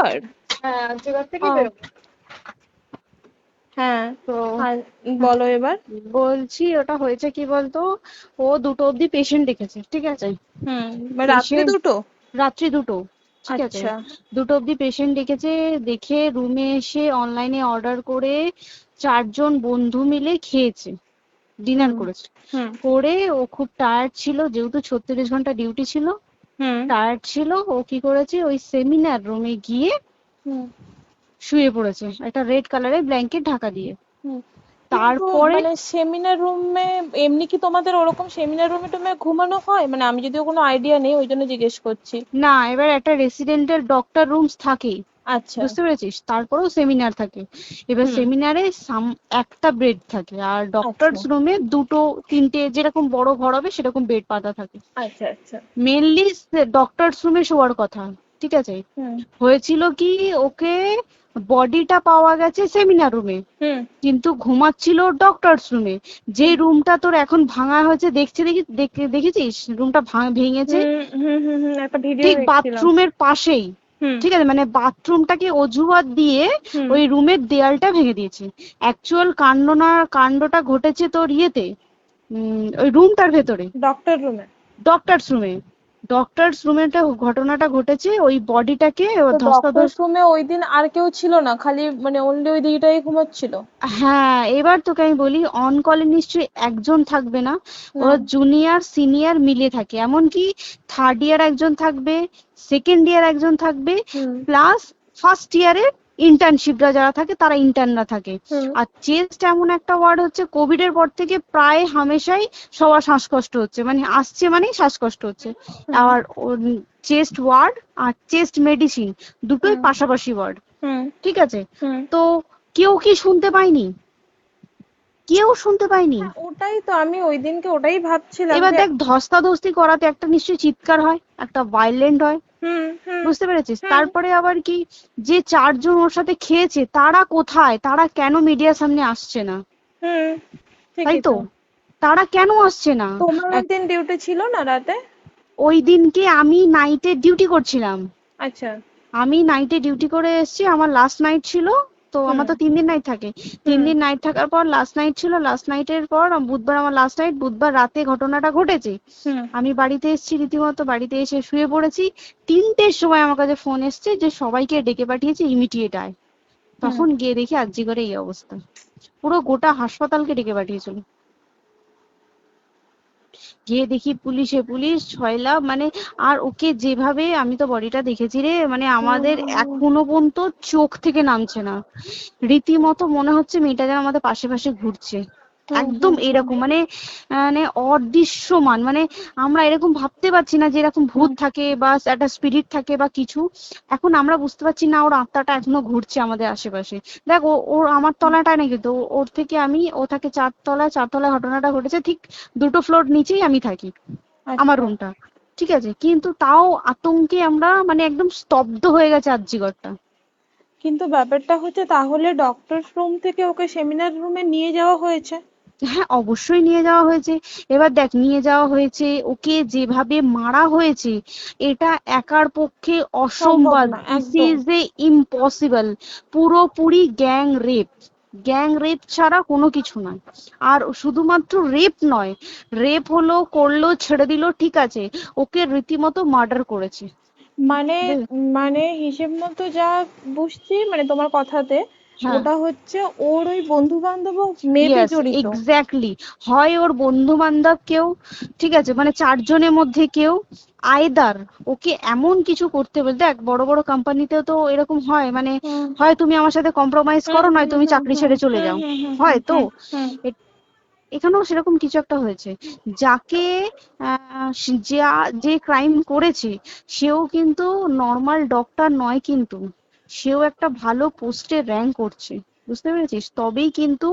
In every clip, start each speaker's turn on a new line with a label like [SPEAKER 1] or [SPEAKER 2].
[SPEAKER 1] আর্যিকর?
[SPEAKER 2] হ্যাঁ, আর্যিকর থেকে
[SPEAKER 1] ও
[SPEAKER 2] বেরোবো।
[SPEAKER 1] হ্যাঁ।
[SPEAKER 2] তো
[SPEAKER 1] আর বলো এবার।
[SPEAKER 2] বলছি ওটা হয়েছে কি বলতো, ও 2টো অব্দি পেশেন্ট দেখেছে, ঠিক আছে।
[SPEAKER 1] রাত্রি
[SPEAKER 2] পেশেন্ট
[SPEAKER 1] 2টো?
[SPEAKER 2] রাত্রি 2টো, ঠিক আছে।
[SPEAKER 1] আচ্ছা।
[SPEAKER 2] 2টো অব্দি পেশেন্ট দেখেছে, দেখে রুমে এসে অনলাইনে অর্ডার করে 4জন বন্ধু মিলে খেয়েছে, ডিনার
[SPEAKER 1] হুম
[SPEAKER 2] করেছে।
[SPEAKER 1] হুম
[SPEAKER 2] করে ও খুব টায়ার্ড ছিল, যেহেতু 36 ঘন্টা ডিউটি ছিল,
[SPEAKER 1] হুম
[SPEAKER 2] টায়ার্ড ছিল। ও কি করেছে, ওই সেমিনার রুমে গিয়ে
[SPEAKER 1] হুম
[SPEAKER 2] শুয়ে পড়েছে একটা রেড কালারের ব্ল্যাঙ্কেট ঢাকা দিয়ে।
[SPEAKER 1] হুম। কিন্তু
[SPEAKER 2] তারপরে
[SPEAKER 1] মানে সেমিনার রুমে এমনি কি তোমাদের ওরকম সেমিনার রুমে টুমে ঘুমানো হয়? মানে আমি যদিও কোনো আইডিয়া নেই, ওই জন্য জিজ্ঞেস করছি।
[SPEAKER 2] না, এবার একটা রেসিডেন্টাল ডক্টর রুমস থাকেই,
[SPEAKER 1] আচ্ছা।
[SPEAKER 2] বুঝতে পেরেছিস, তারপরেও সেমিনার থাকে। এবার
[SPEAKER 1] হুম।
[SPEAKER 2] সেমিনারে একটা বেড থাকে, আর
[SPEAKER 1] আচ্ছা
[SPEAKER 2] ডক্টরস রুমে 2টো 3টে, যেরকম বড় ঘর হবে সেরকম বেড পাতা থাকে।
[SPEAKER 1] আচ্ছা আচ্ছা।
[SPEAKER 2] মেনলি ডক্টরস রুমে শোয়ার কথা, ঠিক আছে।
[SPEAKER 1] হুম
[SPEAKER 2] হয়েছিল কি, ওকে বডিটা পাওয়া গেছে সেমিনার রুমে,
[SPEAKER 1] হুম
[SPEAKER 2] কিন্তু ঘুমাচ্ছিল ডক্টরস রুমে। যে
[SPEAKER 1] হুম
[SPEAKER 2] রুমটা তোর এখন ভাঙা হয়েছে, দেখেছিস রুমটা ভেঙেছে,
[SPEAKER 1] হুম হুম হুম হুম, একটা ভিডিও
[SPEAKER 2] ঠিক
[SPEAKER 1] দেখছিলাম।
[SPEAKER 2] বাথরুমের পাশেই,
[SPEAKER 1] হুম
[SPEAKER 2] ঠিক আছে, মানে বাথরুমটাকে অজুহাত দিয়ে
[SPEAKER 1] হুম
[SPEAKER 2] ওই রুমের দেয়ালটা ভেঙে দিয়েছে। অ্যাকচুয়াল কাণ্ডটা ঘটেছে তোর ইয়েতে, ওই রুমটার ভেতরে,
[SPEAKER 1] ডক্টর রুমে?
[SPEAKER 2] ডক্টরস রুমে। ডক্টরস রুমেটা ঘটনাটা ঘটেছে, ওই বডিটাকে
[SPEAKER 1] তো ডক্টর
[SPEAKER 2] ধস্তাধস্তি।
[SPEAKER 1] রুমে ওই দিন আর কেউ ছিল না, খালি মানে অনলি ওই দিদিটাই ঘুমাচ্ছিল?
[SPEAKER 2] হ্যাঁ, এবার তোকে আমি বলি, অন কলে নিশ্চয়ই একজন থাকবে না, ওরা
[SPEAKER 1] হুম
[SPEAKER 2] জুনিয়র সিনিয়র মিলিয়ে থাকে, এমনকি থার্ড ইয়ার একজন থাকবে, সেকেন্ড ইয়ার একজন থাকবে,
[SPEAKER 1] হুম
[SPEAKER 2] প্লাস ফার্স্ট ইয়ারের ইন্টার্নশিপরা যারা থাকে তারা ইন্টার্নরা থাকে।
[SPEAKER 1] হুম
[SPEAKER 2] আর চেস্ট এমন একটা ওয়ার্ড হচ্ছে, কোভিড এর পর থেকে প্রায় হামেশাই সবার শ্বাসকষ্ট হচ্ছে, মানে আসছে মানেই শ্বাসকষ্ট হচ্ছে।
[SPEAKER 1] হুম
[SPEAKER 2] আর চেস্ট ওয়ার্ড আর চেস্ট মেডিসিন দুটোই
[SPEAKER 1] হুম
[SPEAKER 2] পাশাপাশি ওয়ার্ড,
[SPEAKER 1] হুম
[SPEAKER 2] ঠিক আছে।
[SPEAKER 1] হুম।
[SPEAKER 2] তো কেউ কি শুনতে পায়নি? কেউ শুনতে পায়নি।
[SPEAKER 1] হ্যাঁ, ওটাই তো আমি ওই দিনকে ওটাই ভাবছিলাম
[SPEAKER 2] এবার
[SPEAKER 1] যে।
[SPEAKER 2] দেখ, ধস্তাধস্তি করাতে একটা নিশ্চয়ই চিৎকার হয়, একটা ভাইলেন্ট হয়,
[SPEAKER 1] হুম হুম
[SPEAKER 2] বুঝতে পেরেছিস।
[SPEAKER 1] হুম
[SPEAKER 2] তারপরে আবার কি, যে 4জন ওর সাথে খেয়েছে তারা কোথায়, তারা কেন মিডিয়ার সামনে আসছে না?
[SPEAKER 1] হুম।
[SPEAKER 2] তাই
[SPEAKER 1] ঠিকই
[SPEAKER 2] তো,
[SPEAKER 1] তো।
[SPEAKER 2] তারা কেন আসছে না?
[SPEAKER 1] তোমার ওই
[SPEAKER 2] এক-
[SPEAKER 1] দিন ডিউটি ছিল না রাতে?
[SPEAKER 2] ওই দিনকে আমি নাইটে ডিউটি করছিলাম।
[SPEAKER 1] আচ্ছা।
[SPEAKER 2] আমি নাইটে ডিউটি করে এসেছি, আমার লাস্ট নাইট ছিল। তো
[SPEAKER 1] হুম
[SPEAKER 2] আমার তো 3 দিন নাইট থাকে, তিন
[SPEAKER 1] হুম
[SPEAKER 2] দিন নাইট থাকার পর লাস্ট নাইট ছিল, লাস্ট নাইটের পর বুধবার আমার লাস্ট নাইট, বুধবার রাতে ঘটনাটা ঘটেছে।
[SPEAKER 1] হুম
[SPEAKER 2] আমি বাড়িতে এসেছি, রীতিমতো বাড়িতে এসে শুয়ে পড়েছি। 3টের সময় আমার কাছে ফোন এসছে যে সবাইকে ডেকে পাঠিয়েছে, ইমিডিয়েট আয়।
[SPEAKER 1] হুম।
[SPEAKER 2] তখন গিয়ে দেখি আরজিকরে এই অবস্থা, পুরো গোটা হাসপাতালকে ডেকে পাঠিয়েছিল। গিয়ে দেখি পুলিশ ছয়লা, মানে, আর ওকে যেভাবে, আমি তো বডিটা দেখেছি রে, মানে আমাদের
[SPEAKER 1] হুম
[SPEAKER 2] এখনো পর্যন্ত চোখ থেকে নামছে না। রীতিমতো মনে হচ্ছে মেয়েটা যেন আমাদের পাশে পাশে ঘুরছে,
[SPEAKER 1] হুম
[SPEAKER 2] একদম
[SPEAKER 1] হুম হুম
[SPEAKER 2] এরকম, মানে মানে অদৃশ্যমান, মানে আমরা এরকম ভাবতে পারছি না যে এরকম ভূত
[SPEAKER 1] হুম
[SPEAKER 2] থাকে বা একটা স্পিরিট থাকে বা কিছু। এখন আমরা বুঝতে পারছি না ওর আত্মাটা এখনো ঘুরছে আমাদের আশেপাশে। দেখ, ওর আমার তলাটায় না, কিন্তু ওর থেকে ও থাকে 4তলায়, 4তলায় ঘটনাটা ঘটেছে, ঠিক 2টো ফ্লোর নিচেই আমি থাকি, আমার
[SPEAKER 1] আচ্ছা।
[SPEAKER 2] রুমটা, ঠিক আছে। কিন্তু তাও আতঙ্কে আমরা মানে একদম স্তব্ধ হয়ে গেছে আরজিকরটা।
[SPEAKER 1] কিন্তু ব্যাপারটা হচ্ছে, তাহলে ডক্টর রুম থেকে ওকে সেমিনার রুমে নিয়ে যাওয়া হয়েছে?
[SPEAKER 2] হ্যাঁ, অবশ্যই নিয়ে যাওয়া হয়েছে। এবার দেখ, নিয়ে যাওয়া হয়েছে, ওকে যেভাবে মারা হয়েছে, এটা একার পক্ষে
[SPEAKER 1] সম্ভব
[SPEAKER 2] অসম্ভব,
[SPEAKER 1] না
[SPEAKER 2] দিস
[SPEAKER 1] একদম।
[SPEAKER 2] Is a impossible. পুরোপুরি গ্যাং রেপ ছাড়া কোনো কিছু নয়। আর শুধুমাত্র রেপ নয়, রেপ হলো, করলো, ছেড়ে দিল, ঠিক আছে, ওকে রীতিমতো মার্ডার করেছে।
[SPEAKER 1] মানে মানে হিসেব মতো যা বুঝছি মানে তোমার কথাতে,
[SPEAKER 2] হ্যাঁ,
[SPEAKER 1] ওটা হচ্ছে ওর ওই বন্ধু বান্ধব মেবি
[SPEAKER 2] ইয়েস,
[SPEAKER 1] জড়িত।
[SPEAKER 2] এক্স্যাক্টলি। হয় ওর বন্ধু বান্ধব কেউ, ঠিক আছে, মানে 4জনের মধ্যে কেউ, আইদার ওকে এমন কিছু করতে বলতে, দেখ বড় বড় কোম্পানিতেও তো এরকম হয়, মানে
[SPEAKER 1] হুম
[SPEAKER 2] হয় তুমি আমার সাথে কম্প্রোমাইজ
[SPEAKER 1] হুম
[SPEAKER 2] করো, নয়
[SPEAKER 1] হুম
[SPEAKER 2] তুমি
[SPEAKER 1] হুম
[SPEAKER 2] চাকরি
[SPEAKER 1] হুম
[SPEAKER 2] ছেড়ে চলে
[SPEAKER 1] হুম
[SPEAKER 2] যাও,
[SPEAKER 1] হুম হুম
[SPEAKER 2] হয়
[SPEAKER 1] হুম
[SPEAKER 2] তো।
[SPEAKER 1] হুম হুম।
[SPEAKER 2] এ- এখানেও সেরকম কিছু একটা হয়েছে, যাকে যে ক্রাইম করেছে, সেও কিন্তু নর্মাল ডক্টর নয়, কিন্তু সেও একটা ভালো পোস্টে র্যাঙ্ক করছে, বুঝতে পেরেছিস, তবেই কিন্তু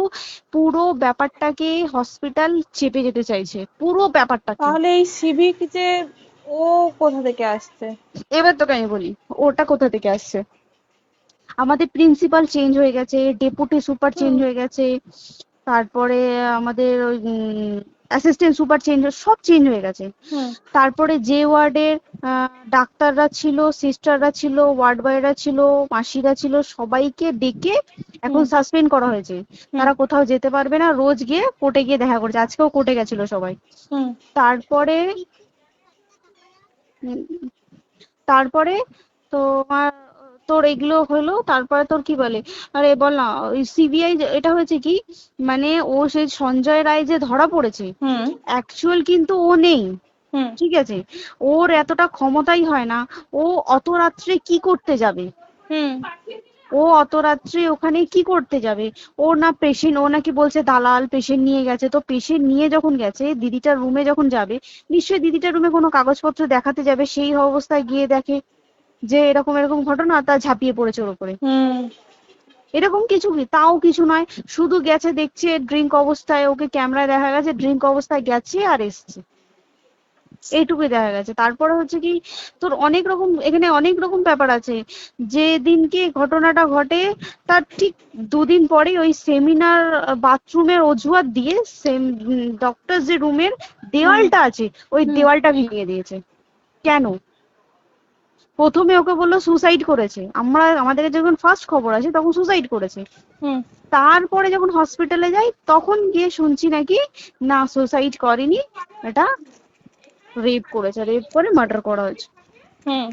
[SPEAKER 2] পুরো ব্যাপারটাকে হসপিটাল চেপে যেতে চাইছে, পুরো ব্যাপারটাকে।
[SPEAKER 1] তাহলে এই সিভিক যে, ও কোথা থেকে আসছে?
[SPEAKER 2] এবার তোকে আমি বলি ওটা কোথা থেকে আসছে। আমাদের প্রিন্সিপাল চেঞ্জ হয়ে গেছে, ডেপুটি সুপার চেঞ্জ
[SPEAKER 1] হুম
[SPEAKER 2] হয়ে গেছে, তারপরে আমাদের ওই অ্যাসিস্ট্যান্ট সুপার চেঞ্জ, সব চেঞ্জ হয়ে গেছে।
[SPEAKER 1] হুম
[SPEAKER 2] তারপরে যে ওয়ার্ডের ডাক্তাররা ছিল, সিস্টাররা ছিল, ওয়ার্ড বয়রা ছিল, মাসিরা ছিল, সবাইকে ডেকে এখন
[SPEAKER 1] হুম
[SPEAKER 2] সাসপেন্ড করা হয়েছে।
[SPEAKER 1] হুম
[SPEAKER 2] তারা কোথাও যেতে পারবে না, রোজ গিয়ে কোর্টে গিয়ে দেখা করছে, আজকেও কোর্টে গেছিল সবাই।
[SPEAKER 1] হুম
[SPEAKER 2] তারপরে উম, তারপরে তোমার তোর এগুলো হলো, তারপরে তোর কি বলে, আরে বল না, ওই সিবিআই এটা হয়েছে কি, মানে ও সেই সঞ্জয় রায় যে ধরা পড়েছে,
[SPEAKER 1] হুম
[SPEAKER 2] অ্যাকচুয়াল কিন্তু ও নেই,
[SPEAKER 1] হুম
[SPEAKER 2] ঠিক আছে, ওর এতটা ক্ষমতাই হয় না। ও অত রাত্রে কি করতে যাবে,
[SPEAKER 1] হুম
[SPEAKER 2] ও অত রাত্রে ওখানে কি করতে যাবে? ও না পেশেন্ট, ও নাকি বলছে দালাল পেশেন্ট নিয়ে গেছে, তো পেশেন্ট নিয়ে যখন গেছে দিদিটার রুমে যখন যাবে, নিশ্চয়ই দিদিটার রুমে কোনো কাগজপত্র দেখাতে যাবে, সেই অবস্থায় গিয়ে দেখে যে এরকম এরকম ঘটনা, তা ঝাঁপিয়ে পড়েছে ওর উপরে।
[SPEAKER 1] হুম
[SPEAKER 2] এরকম কিছু কি, তাও কিছু নয়, শুধু গেছে দেখছে ড্রিঙ্ক অবস্থায়, ওকে ক্যামেরায় দেখা গেছে ড্রিঙ্ক অবস্থায় গেছে আর এসছে, এইটুকুই দেখা গেছে। তারপরে হচ্ছে কি, তোর অনেক রকম এখানে অনেক রকম ব্যাপার আছে। যে দিনকে ঘটনাটা ঘটে তার ঠিক দুদিন পরে ওই সেমিনার বাথরুমের অজুহাত দিয়ে সেম ডক্টর যে রুমের
[SPEAKER 1] হুম
[SPEAKER 2] দেওয়ালটা আছে ওই
[SPEAKER 1] হুম
[SPEAKER 2] দেওয়ালটা ভেঙে দিয়েছে। কেন? প্রথমে ওকে বললো সুসাইড করেছে, আমাদের যখন ফার্স্ট খবর আছে তখন সুসাইড করেছে।
[SPEAKER 1] হুম
[SPEAKER 2] তারপরে যখন হসপিটালে যাই তখন গিয়ে শুনছি নাকি না সুসাইড করেনি, এটা রেপ করেছে, রেপ করে মার্ডার করা হয়েছে।
[SPEAKER 1] হুম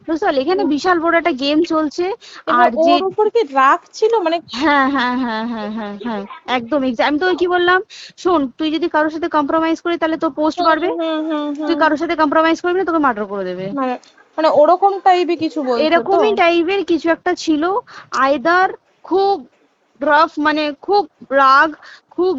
[SPEAKER 2] বুঝতে পারলি, এখানে বিশাল বড় একটা গেম চলছে।
[SPEAKER 1] এবার
[SPEAKER 2] আর যে
[SPEAKER 1] ওর উপর কি রাগ ছিল মানে?
[SPEAKER 2] হ্যাঁ হ্যাঁ হ্যাঁ হ্যাঁ হ্যাঁ হ্যাঁ, একদম আমি তো কি বললাম, শোন তুই যদি কারোর সাথে কম্প্রোমাইজ করি তাহলে তোর পোস্ট
[SPEAKER 1] হুম
[SPEAKER 2] বাড়বে,
[SPEAKER 1] হুম হুম
[SPEAKER 2] তুই
[SPEAKER 1] হুম
[SPEAKER 2] কারোর সাথে কম্প্রোমাইজ করবি না তোকে মার্ডার করে দেবে।
[SPEAKER 1] মানে মানে ওরকম টাইপের কিছু বলছো তো?
[SPEAKER 2] এরকমই টাইপের কিছু একটা ছিল। আইদার খুব রাফ, মানে খুব রাগ, খুব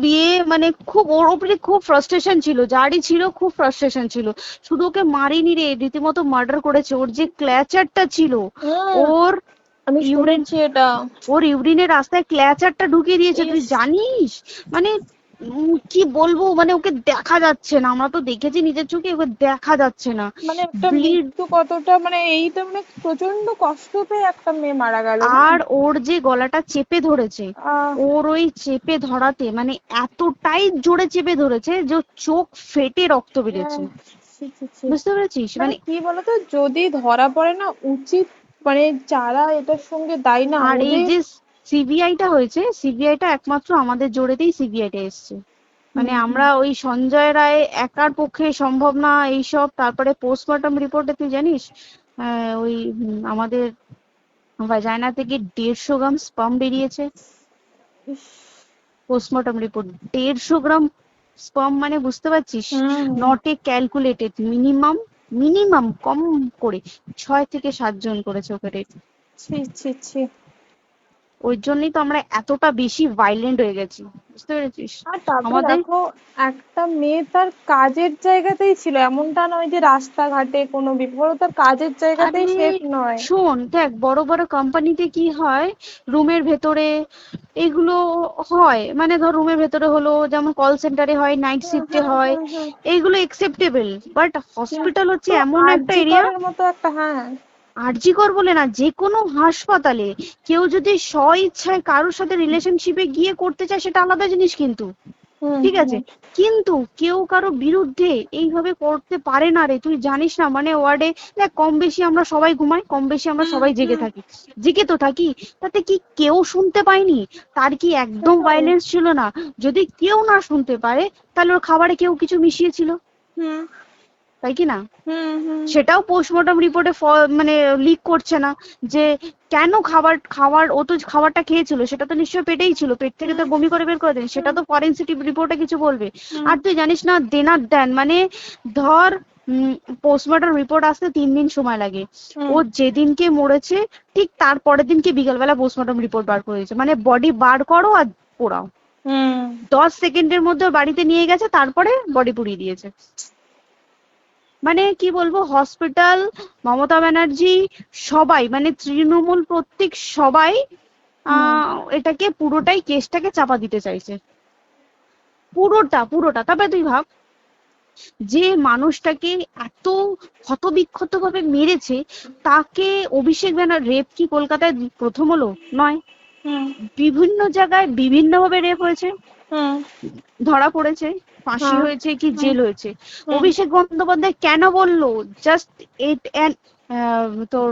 [SPEAKER 2] মানে খুব ওর উপরে খুব ফ্রাস্ট্রেশন ছিল, যারই ছিল খুব ফ্রাস্ট্রেশন ছিল। শুধু ওকে মারিনি রে, রীতিমতো মার্ডার করেছে। ওর যে ক্ল্যাচারটা ছিল,
[SPEAKER 1] হুম
[SPEAKER 2] ওর
[SPEAKER 1] আমি
[SPEAKER 2] ইউরিন,
[SPEAKER 1] শুনেছি এটা।
[SPEAKER 2] ওর ইউরিনের রাস্তায় ক্ল্যাচারটা ঢুকিয়ে দিয়েছে, তুই
[SPEAKER 1] ইস,
[SPEAKER 2] জানিস? মানে কি বলবো, মানে ওকে দেখা যাচ্ছে না, আমরা তো দেখেছি নিজের চোখে, ওকে দেখা যাচ্ছে না,
[SPEAKER 1] মানে একটা
[SPEAKER 2] ব্লিড।
[SPEAKER 1] মৃত্যু কতটা, মানে এইটা মানে প্রচন্ড কষ্ট পেয়ে একটা মেয়ে মারা গেল না?
[SPEAKER 2] আর ওর যে গলাটা চেপে ধরেছে,
[SPEAKER 1] আহ
[SPEAKER 2] ওর ওই চেপে ধরাতে মানে এতটাই জোরে চেপে ধরেছে যে ওর চোখ ফেটে রক্ত বেরিয়েছে।
[SPEAKER 1] আহ, ছি, ছি, ছি।
[SPEAKER 2] বুঝতে পেরেছিস
[SPEAKER 1] মানে
[SPEAKER 2] মানে।
[SPEAKER 1] কি বলতো, যদি ধরা পড়ে না উচিত, মানে যারা এটার সঙ্গে দায়ী না
[SPEAKER 2] আর এই
[SPEAKER 1] ওদের।
[SPEAKER 2] যে সিবিআইটা হয়েছে, সিবিআইটা একমাত্র আমাদের জোরেতেই সিবিআইটা এসছে, মানে
[SPEAKER 1] হুম হুম
[SPEAKER 2] আমরা ওই সঞ্জয় রায় একার পক্ষে সম্ভব না এইসব। তারপরে পোস্টমর্টম রিপোর্টে তুই জানিস ওই আমাদের ভাজাইনা থেকে 150 গ্রাম স্পাম বেরিয়েছে।
[SPEAKER 1] ইস,
[SPEAKER 2] পোস্টমর্টম রিপোর্ট 150 গ্রাম স্পাম, মানে বুঝতে পারছিস,
[SPEAKER 1] হুম
[SPEAKER 2] not a calculated, minimum minimum কম করে 6 থেকে 7 জন করেছে ওকে rape।
[SPEAKER 1] ছি ছি ছি।
[SPEAKER 2] ওই জন্যই তো আমরা এতটা বেশি ভাইলেন্ট হয়ে গেছি, বুঝতে পেরেছিস
[SPEAKER 1] আর তারপরে
[SPEAKER 2] আমাদের।
[SPEAKER 1] দেখো, একটা মেয়ে তার কাজের জায়গাতেই ছিল, এমনটা নয় যে রাস্তাঘাটে কোনো বিপদ, ও তার কাজের
[SPEAKER 2] আরে
[SPEAKER 1] জায়গাতেই সেফ নয়।
[SPEAKER 2] শোন দেখ, বড় বড় কোম্পানিতে কি হয়, রুমের ভেতরে এগুলো হয়, মানে ধর রুমের ভেতরে হলো, যেমন কল সেন্টারে হয়, নাইট
[SPEAKER 1] হুম
[SPEAKER 2] শিফটে
[SPEAKER 1] হুম
[SPEAKER 2] হয়,
[SPEAKER 1] হুম হুম।
[SPEAKER 2] এইগুলো একসেপ্টেবল। বাট হসপিটাল হচ্ছে
[SPEAKER 1] কিন্তু
[SPEAKER 2] এমন একটা
[SPEAKER 1] আরজি
[SPEAKER 2] এরিয়া,
[SPEAKER 1] করের মতো একটা, হ্যাঁ।
[SPEAKER 2] আরজি কর বলে না, যে কোনো হাসপাতালে কেউ যদি স্ব ইচ্ছায় কারোর সাথে রিলেশনশিপে গিয়ে করতে চায় সেটা আলাদা জিনিস কিন্তু,
[SPEAKER 1] হুম
[SPEAKER 2] ঠিক আছে,
[SPEAKER 1] হুম
[SPEAKER 2] কিন্তু কেউ কারো বিরুদ্ধে এইভাবে করতে পারে না রে, তুই জানিস না, মানে ওয়ার্ডে দেখ কম বেশি আমরা সবাই ঘুমাই, কম বেশি আমরা
[SPEAKER 1] হুম
[SPEAKER 2] সবাই জেগে
[SPEAKER 1] হুম।
[SPEAKER 2] থাকি, জেগে তো থাকি, তাতে কি কেউ শুনতে পায়নি? তার কি একদম
[SPEAKER 1] সেটাই।
[SPEAKER 2] ভাইলেন্স ছিল না? যদি কেউ না শুনতে পারে তাহলে ওর খাবারে কেউ কিছু মিশিয়েছিল,
[SPEAKER 1] হুম
[SPEAKER 2] তাই কি না?
[SPEAKER 1] হুম হুম
[SPEAKER 2] সেটাও পোস্টমর্টম রিপোর্টে মানে লিক করছে না, যে কেন খাবার খাবার ও তো খাবারটা খেয়েছিল, সেটা তো নিশ্চয়ই পেটেই ছিল, পেট থেকে তো
[SPEAKER 1] হুম
[SPEAKER 2] বমি করে বের করে দেন, সেটা
[SPEAKER 1] হুম
[SPEAKER 2] তো ফরেনসিক রিপোর্টে কিছু বলবে।
[SPEAKER 1] হুম
[SPEAKER 2] আর তুই জানিস না, দেনার দেন মানে ধর পোস্টমর্টম রিপোর্ট আসতে 3 দিন সময় লাগে,
[SPEAKER 1] হুম
[SPEAKER 2] ও যেদিনকে মরেছে ঠিক তার পরের দিনকে বিকালবেলা পোস্টমর্টম রিপোর্ট বার করে দিয়েছে, মানে বডি বার করো আর পোড়াও,
[SPEAKER 1] হুম।
[SPEAKER 2] 10 সেকেন্ডের মধ্যে ওর বাড়িতে নিয়ে গেছে, তারপরে বডি পুড়িয়ে দিয়েছে। মানে কি বলবো, হসপিটাল, মমতা ব্যানার্জি, সবাই মানে তৃণমূল প্রত্যেক সবাই
[SPEAKER 1] হুম
[SPEAKER 2] এটাকে পুরোটাই কেসটাকে চাপা দিতে চাইছে, পুরোটা পুরোটা। তবে তুই ভাব, যে মানুষটাকে এত ক্ষতবিক্ষত ভাবে মেরেছে, তাকে অভিষেক ব্যানার রেপ কি কলকাতায় প্রথম হলো? নয়,
[SPEAKER 1] হুম
[SPEAKER 2] বিভিন্ন জায়গায় বিভিন্ন ভাবে রেপ হয়েছে,
[SPEAKER 1] হুম
[SPEAKER 2] ধরা পড়েছে, ফাঁসি
[SPEAKER 1] হ্যাঁ
[SPEAKER 2] হয়েছে কি
[SPEAKER 1] হুম
[SPEAKER 2] জেল হয়েছে।
[SPEAKER 1] হুম
[SPEAKER 2] অভিষেক বন্দ্যোপাধ্যায় কেন বললো জাস্ট এইট তোর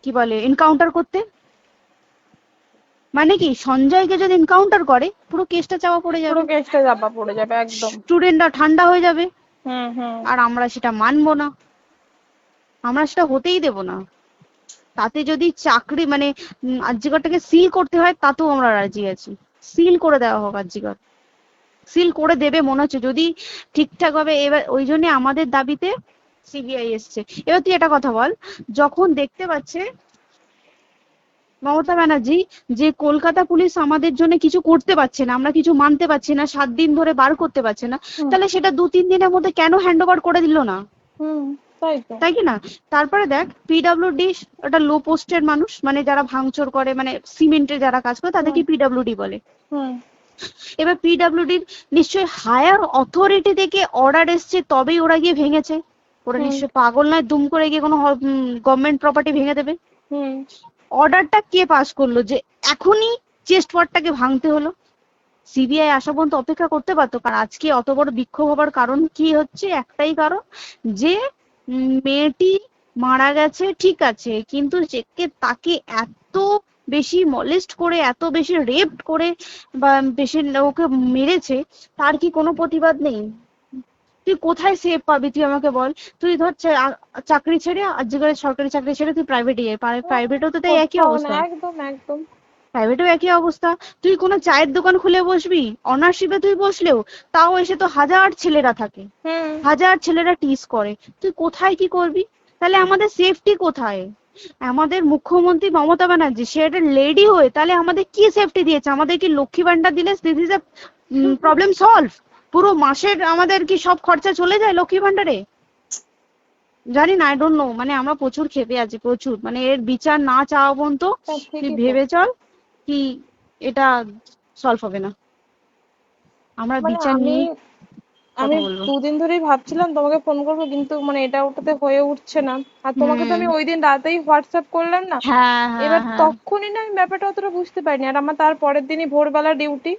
[SPEAKER 2] কি বলে এনকাউন্টার করতে? মানে কি সঞ্জয়কে যদি এনকাউন্টার করে পুরো কেসটা চাপা পড়ে
[SPEAKER 1] পুরো
[SPEAKER 2] যাবে,
[SPEAKER 1] কেসটা চাপা পড়ে যাবে একদম।
[SPEAKER 2] স্টুডেন্টরা ঠান্ডা হয়ে যাবে,
[SPEAKER 1] হুম হুম
[SPEAKER 2] আর আমরা সেটা মানবো না, আমরা সেটা হতেই দেবো না। তাতে যদি চাকরি মানে আরজিকরটাকে সিল করতে হয় তাতেও আমরা রাজি আছি, সিল করে দেওয়া হোক আরজিকর, সিল করে দেবে মনে হচ্ছে যদি ঠিকঠাক ভাবে। এবার ওই জন্য আমাদের দাবিতে সিবিআই এসছে। এবার তুই একটা কথা বল, যখন দেখতে পাচ্ছে মমতা ব্যানার্জি যে কলকাতা পুলিশ আমাদের জন্য কিছু করতে পারছে না, আমরা কিছু মানতে পারছি না, 7 দিন ধরে বার করতে পারছে না,
[SPEAKER 1] হুম
[SPEAKER 2] তাহলে সেটা 2-3 দিনের মধ্যে কেন হ্যান্ড ওভার করে দিল না?
[SPEAKER 1] হুম তাই তো।
[SPEAKER 2] তাই কি না? তারপরে দেখ পিডব্লিউডি একটা লো পোস্টের মানুষ, মানে যারা ভাঙচুর করে, মানে সিমেন্টের যারা কাজ করে
[SPEAKER 1] হুম
[SPEAKER 2] তাদেরকে পিডব্লিউডি বলে।
[SPEAKER 1] হুম
[SPEAKER 2] এবার পিডব্লিউডির নিশ্চয়ই হায়ার অথরিটি থেকে অর্ডার এসছে তবেই ওরা গিয়ে ভেঙেছে। ওরা
[SPEAKER 1] হুম
[SPEAKER 2] নিশ্চয়ই পাগল নয় দুম করে গিয়ে কোনো গভর্নমেন্ট প্রপার্টি ভেঙে দেবে।
[SPEAKER 1] হুম
[SPEAKER 2] অর্ডারটা কে পাস করলো যে এখনই চেস্ট ওয়ার্ডটাকে ভাঙতে হলো? সিবিআই আসা পর্যন্ত অপেক্ষা করতে পারতো। কারণ আজকে অত বড় বিক্ষোভ হবার কারণ কি হচ্ছে, একটাই কারণ, যে মেয়েটি মারা গেছে ঠিক আছে, কিন্তু তাকে এত বেশি মলেস্ট করে, এত বেশি রেপ করে বা বেশি ওকে মেরেছে, তার কি কোনো প্রতিবাদ নেই? তুই কোথায় সেফ পাবি তুই আমাকে বল? তুই ধর চাকরি ছেড়ে আজকের সরকারি চাকরি ছেড়ে তুই প্রাইভেটে যাই, প্রাইভেটেও তো তাই একই
[SPEAKER 1] কোথাও না
[SPEAKER 2] অবস্থা,
[SPEAKER 1] একদম একদম।
[SPEAKER 2] প্রাইভেটেও একই অবস্থা। তুই কোনো চায়ের দোকান খুলে বসবি, অনার্সশিপে তুই বসলেও তাও এসে তো হাজার ছেলেরা থাকে,
[SPEAKER 1] হুম
[SPEAKER 2] হাজার ছেলেরা টিজ করে, তুই কোথায় কি করবি? তাহলে আমাদের সেফটি কোথায়? আমাদের মুখ্যমন্ত্রী মমতা ব্যানার্জি সে একটা লেডি হয়ে তাহলে আমাদের কি সেফটি দিয়েছে? আমাদের কি লক্ষ্মী ভান্ডার দিলে this is a problem solve? পুরো মাসের আমাদের কি সব খরচা চলে যায় লক্ষ্মী ভান্ডারে? জানি না, আই ডোন্ট নো, মানে আমরা প্রচুর ক্ষেপে আছি, প্রচুর, মানে এর বিচার না চাওয়া পর্যন্ত
[SPEAKER 1] তা
[SPEAKER 2] তুই
[SPEAKER 1] ঠিকই তো।
[SPEAKER 2] ভেবে চল কি এটা সলভ হবে না। আমরা
[SPEAKER 1] মানে
[SPEAKER 2] বিচার
[SPEAKER 1] আমি
[SPEAKER 2] নিয়ে
[SPEAKER 1] আমি
[SPEAKER 2] কথা বলবো।
[SPEAKER 1] 2 দিন ধরেই ভাবছিলাম তোমাকে ফোন করবো, কিন্তু মানে এটা ওটাতে হয়ে উঠছে না। আর তোমাকে তো
[SPEAKER 2] হুম।
[SPEAKER 1] আমি ওই দিন রাতেই হোয়াটসঅ্যাপ করলাম না।
[SPEAKER 2] হ্যাঁ হ্যাঁ
[SPEAKER 1] এবার
[SPEAKER 2] হ্যাঁ
[SPEAKER 1] তখনই না আমি ব্যাপারটা অতটা বুঝতে পারিনি, আর আমার তার পরের দিনই ভোরবেলা ডিউটি।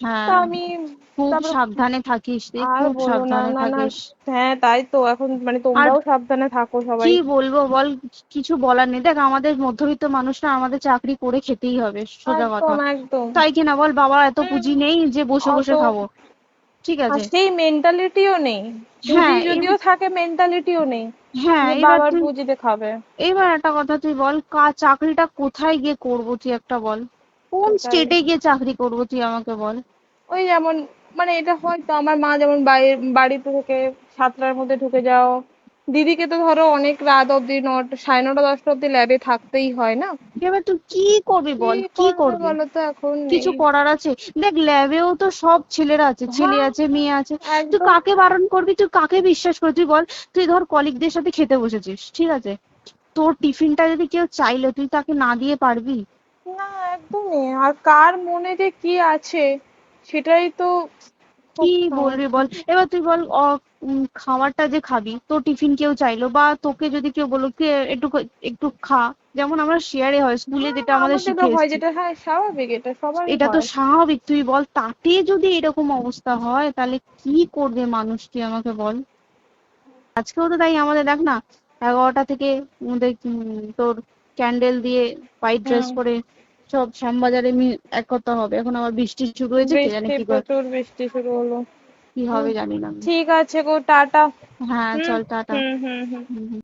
[SPEAKER 1] তা
[SPEAKER 2] হ্যাঁ।
[SPEAKER 1] আমি
[SPEAKER 2] খুব
[SPEAKER 1] তারপর
[SPEAKER 2] সাবধানে থাকিস রে,
[SPEAKER 1] আর
[SPEAKER 2] খুব
[SPEAKER 1] বলো না,
[SPEAKER 2] সাবধানে
[SPEAKER 1] না না।
[SPEAKER 2] থাকিস।
[SPEAKER 1] হ্যাঁ তাই তো, এখন মানে
[SPEAKER 2] আর
[SPEAKER 1] তোমরাও সাবধানে থাকো সবাই।
[SPEAKER 2] কি বলবো বল, কিছু বলার নেই। দেখ আমাদের মধ্যবিত্ত মানুষরা আমাদের চাকরি করে খেতেই হবে, সোজা কথা।
[SPEAKER 1] একদম একদম।
[SPEAKER 2] তাই কিনা বল? বাবার এত
[SPEAKER 1] হুম
[SPEAKER 2] পুঁজি নেই যে বসে
[SPEAKER 1] অত,
[SPEAKER 2] বসে খাবো, ঠিক
[SPEAKER 1] আর
[SPEAKER 2] আছে?
[SPEAKER 1] সেই মেন্টালিটিও নেই। পুঁজি
[SPEAKER 2] হ্যাঁ
[SPEAKER 1] যদিও থাকে, মেন্টালিটিও নেই
[SPEAKER 2] হ্যাঁ
[SPEAKER 1] যে
[SPEAKER 2] এবার
[SPEAKER 1] বাবার
[SPEAKER 2] তুই,
[SPEAKER 1] পুঁজিতে খাবে।
[SPEAKER 2] এবার একটা কথা তুই বল, চাকরিটা কোথায় গিয়ে করবো তুই একটা বল? কোন
[SPEAKER 1] সেটাই।
[SPEAKER 2] স্টেটে গিয়ে চাকরি করবো তুই আমাকে বল?
[SPEAKER 1] ওই যেমন, মানে এটা হয়তো আমার মা যেমন বাড়িতে থেকে 7টার মধ্যে ঢুকে যাও, দিদিকে তো ধরো অনেক রাত অব্দি 9টা 9:30 10টা অব্দি ল্যাবে থাকতেই হয় না।
[SPEAKER 2] এবার তুই কি করবি
[SPEAKER 1] কি
[SPEAKER 2] বল, কি
[SPEAKER 1] করবে
[SPEAKER 2] করবি?
[SPEAKER 1] বলো তো, এখন
[SPEAKER 2] কিছু
[SPEAKER 1] নেই।
[SPEAKER 2] করার আছে? দেখ ল্যাবেও তো সব ছেলেরা আছে, ছেলে
[SPEAKER 1] হ্যাঁ
[SPEAKER 2] আছে মেয়ে আছে, তুই
[SPEAKER 1] একদম।
[SPEAKER 2] কাকে বারণ করবি, তুই কাকে বিশ্বাস করবি তুই বল? তুই ধর কলিগদের সাথে খেতে বসেছিস, ঠিক আছে, তোর টিফিনটা যদি কেউ চাইলো তুই তাকে না দিয়ে পারবি?
[SPEAKER 1] না একদমই, আর কার মনে যে কি আছে সেটাই তো
[SPEAKER 2] কি
[SPEAKER 1] খুব
[SPEAKER 2] বলবি
[SPEAKER 1] সমস্যা।
[SPEAKER 2] বল? এবার তুই বল খাবারটা যে খাবি, তোর টিফিন কেউ চাইলো বা তোকে যদি কেউ বললো কে একটু একটু খা, যেমন আমরা শেয়ারে হয় স্কুলে
[SPEAKER 1] হ্যাঁ
[SPEAKER 2] যেটা আমাদের
[SPEAKER 1] আমাদেরও
[SPEAKER 2] শিখে
[SPEAKER 1] হয়,
[SPEAKER 2] এসেছি,
[SPEAKER 1] যেটা হ্যাঁ স্বাভাবিক, এটা সবারই
[SPEAKER 2] এটা তো
[SPEAKER 1] হয়।
[SPEAKER 2] স্বাভাবিক। তুই বল তাতে যদি এরকম অবস্থা হয় তাহলে কি করবে মানুষ, তুই আমাকে বল? আজকেও তো তাই আমাদের দেখ না, 11টা থেকে আমাদের তোর ক্যান্ডেল দিয়ে হোয়াইট ড্রেস
[SPEAKER 1] হুম।
[SPEAKER 2] পরে সব শ্যামবাজারে একতা হবে। এখন আবার বৃষ্টি শুরু হয়েছে, কে জানে
[SPEAKER 1] বৃষ্টি,
[SPEAKER 2] কি
[SPEAKER 1] প্রচুর বৃষ্টি শুরু হলো।
[SPEAKER 2] কি
[SPEAKER 1] হুম,
[SPEAKER 2] হবে জানি না আমি।
[SPEAKER 1] ঠিক আছে গো, টাটা।
[SPEAKER 2] হ্যাঁ
[SPEAKER 1] হুম
[SPEAKER 2] চল টাটা।
[SPEAKER 1] হুম হুম হুম।
[SPEAKER 2] হুম হুম।